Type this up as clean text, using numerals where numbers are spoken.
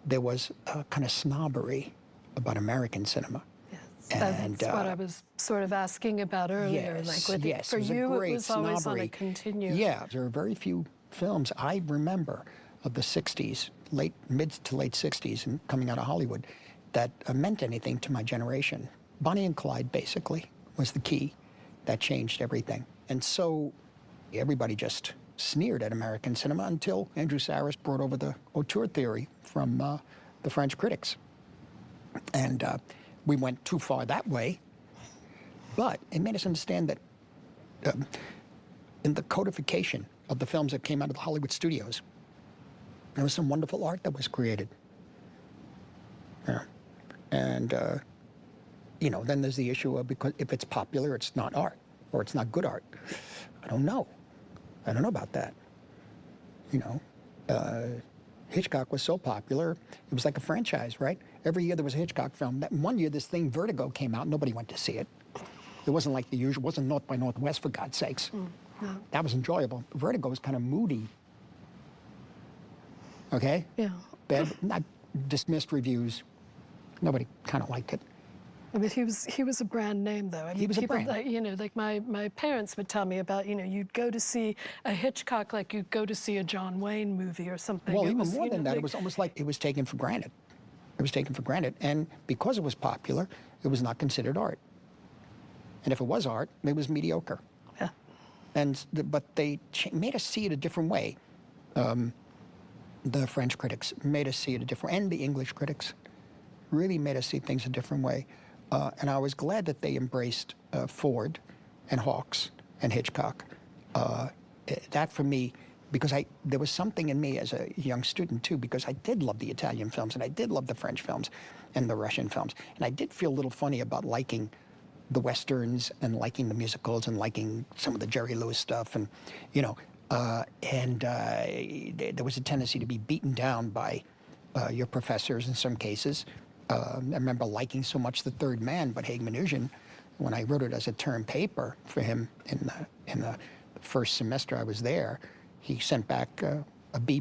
there was a kind of snobbery about American cinema. That's what I was sort of asking about earlier. Yes, for you, it was always on a snobbery. continuum. Yeah, there are very few films I remember of the 60s, mid to late 60s, and coming out of Hollywood, that meant anything to my generation. Bonnie and Clyde, basically, was the key that changed everything. And so everybody just sneered at American cinema until Andrew Sarris brought over the auteur theory from the French critics. And we went too far that way, but it made us understand that in the codification of the films that came out of the Hollywood studios, there was some wonderful art that was created. Yeah. And, you know, then there's the issue of, because if it's popular, it's not art, or it's not good art. I don't know. I don't know about that. You know, Hitchcock was so popular, it was like a franchise, right? Every year there was a Hitchcock film. That one year, this thing, Vertigo, came out, nobody went to see it. It wasn't like the usual, it wasn't North by Northwest, for God's sakes. No. That was enjoyable. Vertigo was kind of moody. Okay? Yeah. Bad, not dismissed reviews. Nobody kind of liked it. I mean, he was a brand name, though. I mean, He was a people, brand. like, you know, like my parents would tell me about, you know, you'd go to see a Hitchcock like you'd go to see a John Wayne movie or something. Well, It even was, more you than know, that, like, it was almost like it was taken for granted. It was taken for granted. And because it was popular, it was not considered art. And if it was art, it was mediocre. Yeah. But they made us see it a different way. The French critics made us see it a different, and the English critics really made us see things a different way. And I was glad that they embraced Ford and Hawks and Hitchcock. That for me, because there was something in me as a young student too, because I did love the Italian films and I did love the French films and the Russian films. And I did feel a little funny about liking the Westerns and liking the musicals and liking some of the Jerry Lewis stuff, and, you know, there was a tendency to be beaten down by your professors in some cases. I remember liking so much The Third Man, but Haig Manoogian, when I wrote it as a term paper for him in the first semester I was there, he sent back a B+.